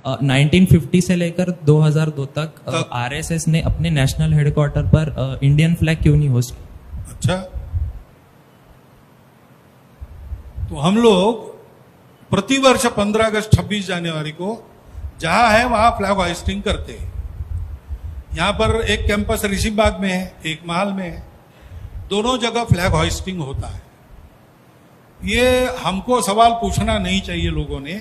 1950 से लेकर 2002 तक आरएसएस ने अपने नेशनल हेडक्वार्टर पर इंडियन फ्लैग क्यों नहीं होस्ट? अच्छा, तो हम लोग प्रतिवर्ष 15 अगस्त 26 जनवरी को जहां है वहां फ्लैग होइस्टिंग करते हैं। यहां पर एक कैंपस ऋषिबाग में है, एक महल में है, दोनों जगह फ्लैग होइस्टिंग होता है। ये हमको सवाल पूछना नहीं चाहिए लोगों ने,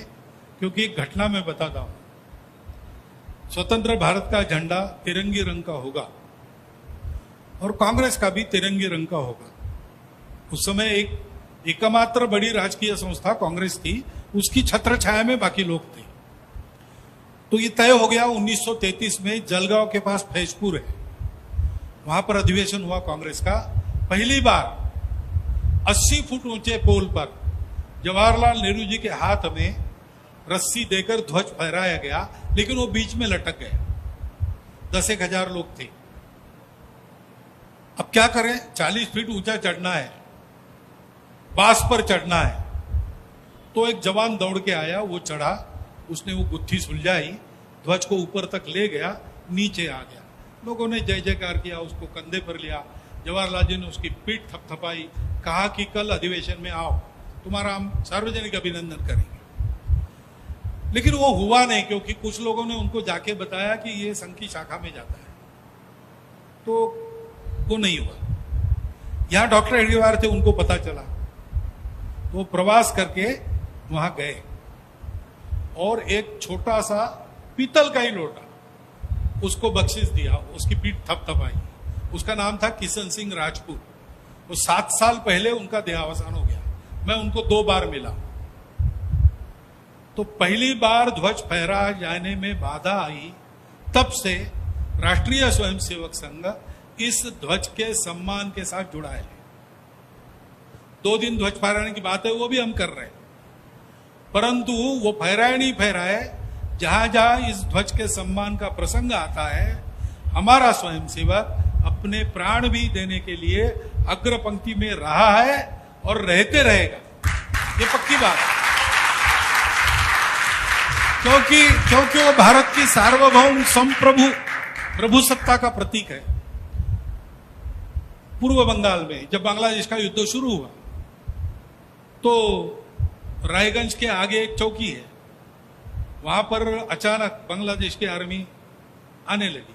क्योंकि एक घटना मैं बताता हूं। स्वतंत्र भारत का झंडा तिरंगे रंग का होगा और कांग्रेस का भी तिरंगे रंग का होगा। उस समय एकमात्र बड़ी राजकीय संस्था कांग्रेस थी, उसकी छत्र छाया में बाकी लोग थे। तो ये तय हो गया 1933 में जलगांव के पास फैजपुर है, वहां पर अधिवेशन हुआ कांग्रेस का। पहली बार 80 फुट ऊंचे पोल पर जवाहरलाल नेहरू जी के हाथ में रस्सी देकर ध्वज फहराया गया, लेकिन वो बीच में लटक गया। 10,000 लोग थे। अब क्या करें, 40 फीट ऊंचा चढ़ना है, बांस पर चढ़ना है। तो एक जवान दौड़ के आया, वो चढ़ा, उसने वो गुत्थी सुलझाई, ध्वज को ऊपर तक ले गया, नीचे आ गया। लोगों ने जय जयकार किया, उसको कंधे पर लिया। जवाहरलाल जी ने उसकी पीठ थपथपाई, कहा कि कल अधिवेशन में आओ, तुम्हारा हम सार्वजनिक अभिनंदन करेंगे। लेकिन वो हुआ नहीं, क्योंकि कुछ लोगों ने उनको जाके बताया कि ये संघ की शाखा में जाता है, तो वो नहीं हुआ। यहां डॉक्टर हेडगेवार थे, उनको पता चला, तो वो प्रवास करके वहां गए और एक छोटा सा पीतल का ही लोटा उसको बख्शिश दिया, उसकी पीठ थपथपाई। उसका नाम था किशन सिंह राजपूत। वो 7 साल पहले उनका देहावसान हो गया। मैं उनको 2 बार मिला। तो पहली बार ध्वज फहरा जाने में बाधा आई, तब से राष्ट्रीय स्वयंसेवक संघ इस ध्वज के सम्मान के साथ जुड़ा है। 2 दिन ध्वज फहराने की बात है, वो भी हम कर रहे हैं, परंतु वो फहराए नहीं फहराए, जहां जहां इस ध्वज के सम्मान का प्रसंग आता है, हमारा स्वयंसेवक अपने प्राण भी देने के लिए अग्र पंक्ति में रहा है और रहते रहेगा। ये पक्की बात है, क्योंकि वो भारत की सार्वभौम संप्रभु प्रभुसत्ता का प्रतीक है। पूर्व बंगाल में जब बांग्लादेश का युद्ध शुरू हुआ, तो रायगंज के आगे एक चौकी है, वहां पर अचानक बांग्लादेश की आर्मी आने लगी।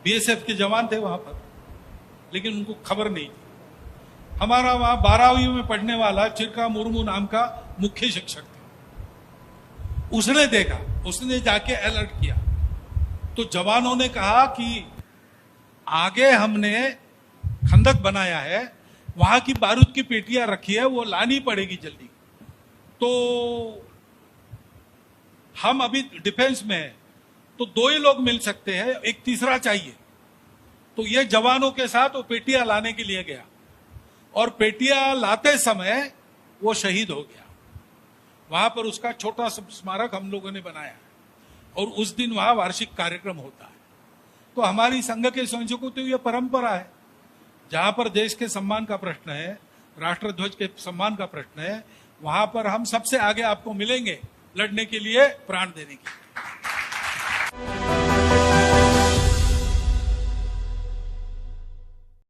बीएसएफ के जवान थे वहां पर, लेकिन उनको खबर नहीं थी। हमारा वहां 12वीं में पढ़ने वाला चिरका मुर्मू नाम का मुख्य शिक्षक था। उसने देखा, उसने जाके अलर्ट किया। तो जवानों ने कहा कि आगे हमने खंदक बनाया है, वहां की बारूद की पेटियां रखी है, वो लानी पड़ेगी जल्दी। तो हम अभी डिफेंस में हैं, तो 2 ही लोग मिल सकते हैं, एक तीसरा चाहिए। तो ये जवानों के साथ वो पेटियां लाने के लिए गया, और पेटियां लाते समय वो शहीद हो गया। वहां पर उसका छोटा स्मारक हम लोगों ने बनाया, और उस दिन वहां वार्षिक कार्यक्रम होता है। तो हमारी संघ के स्वयंसेवकों की तो ये परंपरा है, जहां पर देश के सम्मान का प्रश्न है, राष्ट्रध्वज के सम्मान का प्रश्न है, वहां पर हम सबसे आगे आपको मिलेंगे लड़ने के लिए, प्राण देने के लिए।